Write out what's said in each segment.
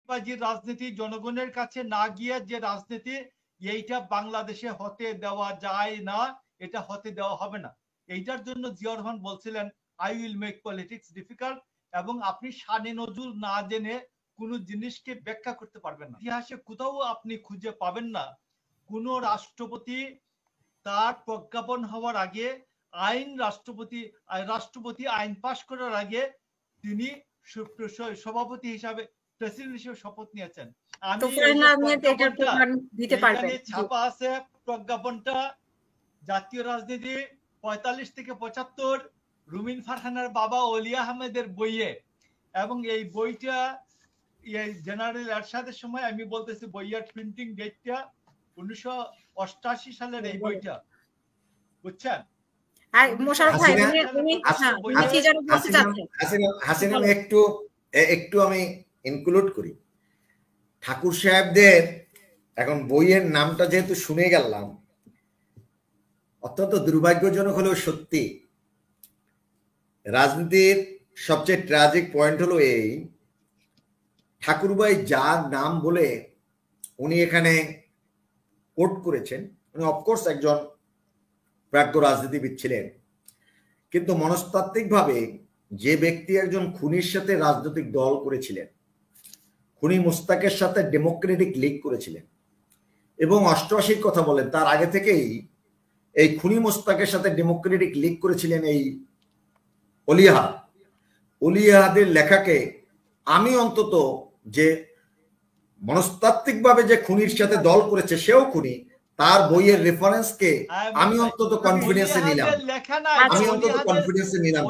ফাঁকিবাজির রাজনীতি, জনগণের কাছে না গিয়ে যে রাজনীতি, এইটা বাংলাদেশে হতে দেওয়া যায় না, এটা হতে দেওয়া হবে না। এইটার জন্য জিয়াউর রহমান বলছিলেন I will make politics difficult, এবং আপনি শানে নজরুল না জেনে কোন জিনিসকে ব্যাখ্যা করতে পারবেন না। ইতিহাসে কোথাও আপনি খুঁজে পাবেন না কোন রাষ্ট্রপতি তার প্রজ্ঞাপন হওয়ার আগে রাষ্ট্রপতি আইন পাশ করার আগে তিনি সভাপতি হিসাবে, প্রেসিডেন্ট হিসেবে শপথ নিয়েছেন। আমি ছাপা আছে প্রজ্ঞাপনটা, জাতীয় রাজনীতি 45 থেকে 75, রুমিন ফারহানার বাবা অলি আহমেদের বইয়ে, এবং এই বইটা জেনারেল এরশাদের সময়, আমি বলতেছি বইয়ের প্রিন্টিং ডেটটা 1988 সালের এই বইটা, বুঝছেন? একটু আমি ইনক্লুড করি ঠাকুর সাহেবদের। এখন বইয়ের নামটা যেহেতু শুনে গেলাম, অত্যন্ত দুর্ভাগ্যজনক হলেও সত্যি, রাজনীতির সবচেয়ে ট্র্যাজিক পয়েন্ট হলো এই, ঠাকুরবাই যার নাম বলে উনি এখানে কোট করেছেন, উনি অফকোর্স একজন প্রাজ্ঞ রাজনীতিবিদ ছিলেন, কিন্তু মনস্তাত্ত্বিকভাবে যে ব্যক্তি একজন খুনির সাথে রাজনৈতিক দল করেছিলেন, খুনি মোস্তাকের সাথে ডেমোক্রেটিক লীগ করেছিলেন, এবং 88-র কথা বলেন, তার আগে থেকেই এই খুনি মোস্তাকের সাথে ডেমোক্রেটিক লীগ করেছিলেন এই অলিয়াহাদের লেখাকে আমি অন্তত, যে মনস্তাত্ত্বিকভাবে যে খুনির সাথে দল করেছে সেও খুনি, তার বইয়ের রেফারেন্সকে আমি অন্তত কনফিডেন্সে নিলাম।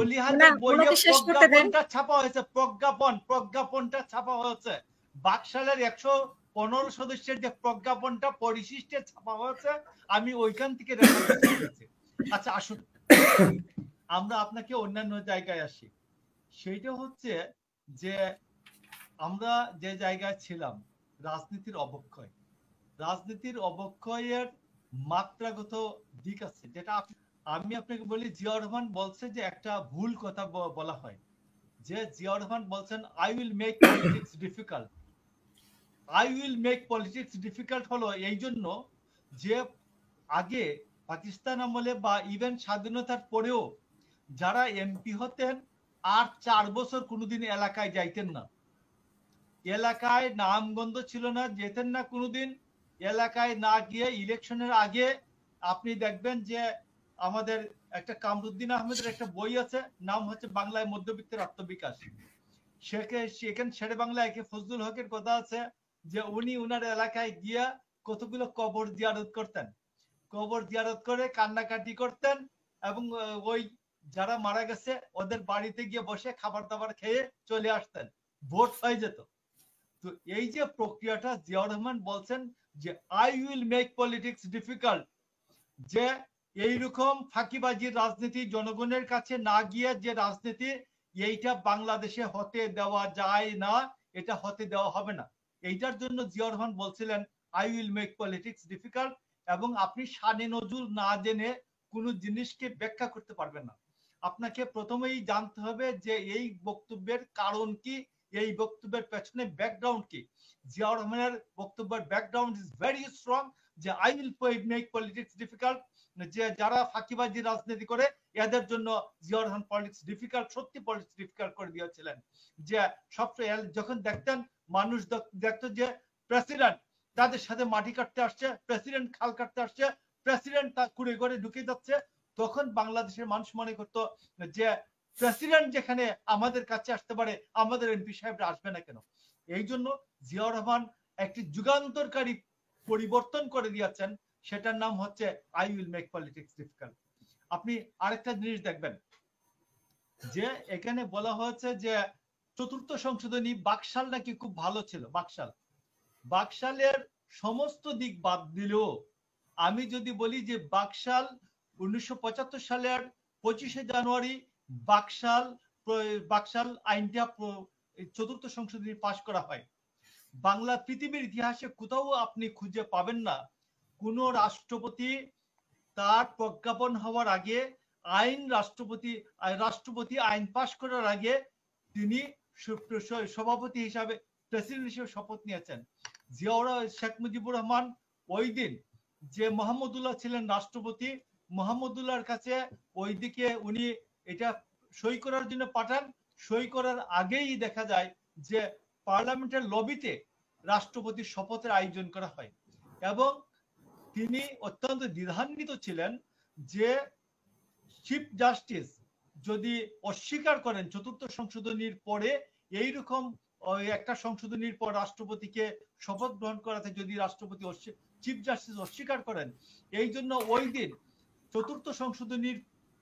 প্রজ্ঞাপনটা ছাপা হয়েছে বাকশালের 115 সদস্যের যে প্রজ্ঞাপনটা পরিশিষ্টে ছাপা হয়েছে, আমি ওইখান থেকে রেফারেন্স করেছি। আচ্ছা আসুন আমরা আপনাকে অন্যান্য জায়গায় আসি। সেইটা হচ্ছে যে আমরা যে জায়গায় ছিলাম, রাজনীতির অবক্ষয়ের মাত্রাগত দিক আছে, যেটা আমি আপনাকে বলি, জিয়াউর রহমান বলছে যে একটা ভুল কথা বলা হয়, যে জিয়াউর রহমান বলছেন I will make politics difficult. I will make politics difficult হলো এই জন্য যে আগে পাকিস্তান আমলে বা ইভেন স্বাধীনতার পরেও যারা এমপি হতেন আর 4 বছর কোনোদিন এলাকায় যাইতেন না, এলাকায় নামগন্ধ ছিল না, যেতেন না কোনোদিন। এলাকায় না গিয়ে ইলেকশনের আগে আপনি দেখবেন যে আমাদের একটা কামরুদ্দিন আহমেদের একটা বই আছে, নাম হচ্ছে বাংলায় মধ্যবিত্তের আত্মবিকাশ। সেখানে শেরে বাংলায় ফজলুল হকের কথা আছে যে উনি উনার এলাকায় গিয়া কতগুলো কবর জিয়ারত করতেন, কবর জিয়ারত করে কান্নাকাটি করতেন, এবং ওই যারা মারা গেছে ওদের বাড়িতে গিয়ে বসে খাবার দাবার খেয়ে চলে আসতেন, ভোট হয়ে যেত। তো এই যে প্রক্রিয়াটা জিয়াউর রহমান বলছেন যে I will make politics difficult, যে এইরকম ফাঁকিবাজির রাজনীতি, জনগণের কাছে না গিয়ে যে রাজনীতি, এইটা বাংলাদেশে হতে দেওয়া যায় না, এটা হতে দেওয়া হবে না। এইটার জন্য জিয়াউর রহমান বলছিলেন I will make politics difficult, এবং আপনি শানে নজরুল না জেনে কোনো জিনিসকে ব্যাখ্যা করতে পারবেন না। আপনাকে প্রথমেই জানতে হবে যে এই বক্তব্যের কারণ কি, এই বক্তব্যের পেছনে ব্যাকগ্রাউন্ড কি। জিয়াউর রহমানের বক্তব্যের ব্যাকগ্রাউন্ড ইজ ভেরি স্ট্রং, যে I will make politics difficult, যে যারা ফাঁকিবাজি রাজনীতি করে এদের জন্য জিয়াউর রহমান পলিটিক্স ডিফিকাল্ট, সত্যি পলিটিক্স ডিফিকাল্ট করে দিয়েছিলেন। যে সবচেয়ে যখন দেখতেন মানুষ দেখতো যে প্রেসিডেন্ট তাদের সাথে মাটি কাটতে আসছে, প্রেসিডেন্ট খাল কাটতে আসছে, প্রেসিডেন্ট তা কুড়ে করে ঢুকে যাচ্ছে, তখন বাংলাদেশের মানুষ মনে করতো যে প্রেসিডেন্ট যেখানে আমাদের কাছে আসতে পারে, আমাদের এমপি সাহেবরা আসবে না কেন? এই জন্য জিয়াউর রহমান একটি যুগান্তরকারী পরিবর্তন করে দিয়েছেন, সেটার নাম হচ্ছে I will make politics difficult. আপনি আরেকটা জিনিস দেখবেন যে এখানে বলা হয়েছে যে চতুর্থ সংশোধনী বাকশাল নাকি খুব ভালো ছিল। বাকশালের সমস্ত দিক বাদ দিলেও আমি যদি বলি যে বাকশাল 1975 সালের 25শে জানুয়ারি বাকশাল আইনটা চতুর্থ সংশোধনী পাশ করা হয়। বাংলা পৃথিবীর ইতিহাসে কোথাও আপনি খুঁজে পাবেন না কোন রাষ্ট্রপতি তার প্রজ্ঞাপন হওয়ার আগে রাষ্ট্রপতি আইন পাশ করার আগে তিনি সভাপতি হিসাবে, প্রেসিডেন্ট হিসেবে শপথ নিয়েছেন। শেখ মুজিবুর রহমান ওই দিন যে মোহাম্মদুল্লাহ ছিলেন রাষ্ট্রপতি, মোহাম্মদুল্লাহর কাছে ওইদিকে উনি এটা সই করার জন্য পাঠান। সই করার আগেই দেখা যায় যে পার্লামেন্টের লবিতে রাষ্ট্রপতির শপথের আয়োজন করা হয় এবং তিনি অত্যন্ত দ্বিধান্বিত ছিলেন যে চিফ জাস্টিস যদি অস্বীকার করেন চতুর্থ সংশোধনীর পরে এইরকম একটা সংশোধনীর পর রাষ্ট্রপতিকে শপথ গ্রহণ করাতে যদি রাষ্ট্রপতি চিফ জাস্টিস অস্বীকার করেন, এই জন্য ওই দিন চতুর্থ সংশোধনীর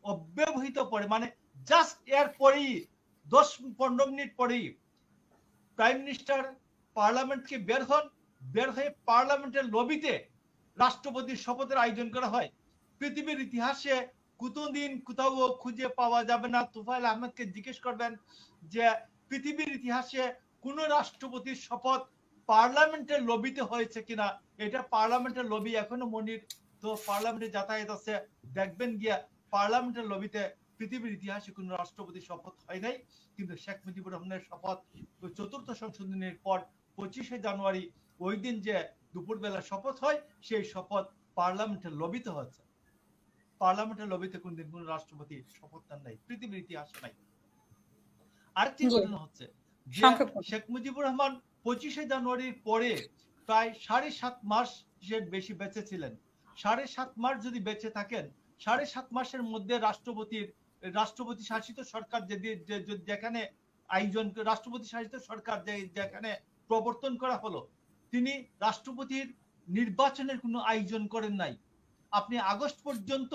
অব্যবহিত পরে মানে জাস্ট এর পরেই 10-15 মিনিট পরেই প্রাইম মিনিস্টার পার্লামেন্টকে বের হয়ে পার্লামেন্টের লবিতে রাষ্ট্রপতির শপথের আয়োজন করা হয়। পৃথিবীর ইতিহাসে কোনোদিন কোথাও খুঁজে পাওয়া যাবে না। তুফাইল আহমেদকে জিজ্ঞেস করবেন যে পৃথিবীর ইতিহাসে কোন রাষ্ট্রপতির শপথ পার্লামেন্টের লবিতে হয়েছে কিনা। এটা পার্লামেন্টের লবি এখনো মনির তো পার্লামেন্টে যাতায়াত আছে, দেখবেন গিয়া পার্লামেন্টের লবিতে পৃথিবীর ইতিহাসে কোন রাষ্ট্রপতির শপথ হয় নাই। কিন্তু শেখ মুজিবুর রহমানের শপথ চতুর্থ সংশোধনীর পর 25শে জানুয়ারি ওই দিন যে দুপুরবেলা শপথ হয়, সেই শপথ পার্লামেন্টের লবিতে হচ্ছে। পার্লামেন্টের লবিতে কোনদিন কোন রাষ্ট্রপতি শপথ নেন নাই, পৃথিবীর ইতিহাসে নাই। আরেকটি ঘটনা হচ্ছে যে শেখ মুজিবুর রহমান 25শে জানুয়ারির পরে প্রায় 7.5 মাসের বেশি বেঁচে ছিলেন। 7.5 মাস যদি বেঁচে থাকেন, 7.5 মাসের মধ্যে রাষ্ট্রপতি শাসিত সরকার যেখানে রাষ্ট্রপতি শাসিত সরকার যেখানে প্রবর্তন করা হলো, তিনি রাষ্ট্রপতির নির্বাচনের কোনো আয়োজন করেন নাই। আপনি আগস্ট পর্যন্ত,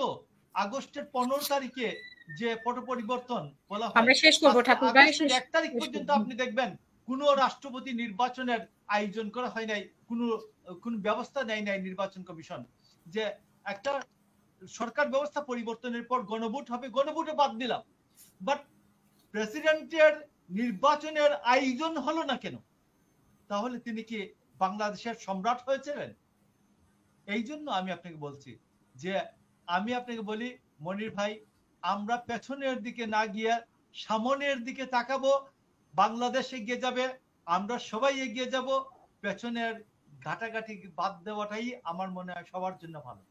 আগস্টের 15 তারিখে যে পট পরিবর্তন বলা হয়, আমরা শেষ করব ঠাকুর ভাই, 1 তারিখ পর্যন্ত আপনি দেখবেন কোন রাষ্ট্রপতি নির্বাচনের আয়োজন করা হয় নাই, কোন ব্যবস্থা নেয় নাই নির্বাচন কমিশন যে একটা সরকার ব্যবস্থা পরিবর্তনের পর গণভোট হবে, গণভোটে বাদ দিলাম, বাট প্রেসিডেন্টের নির্বাচনের আয়োজন হলো না কেন? তাহলে তিনি কি বাংলাদেশের সম্রাট হয়েছিলেন? এই জন্য আমি আপনাকে বলছি যে আমি আপনাকে বলি মনির ভাই, আমরা পেছনের দিকে না গিয়ে সামনের দিকে তাকাবো। বাংলাদেশ এগিয়ে যাবে, আমরা সবাই এগিয়ে যাব। পেছনের ঘাটাঘাটি বাদ দেওয়াটাই আমার মনে হয় সবার জন্য ভালো।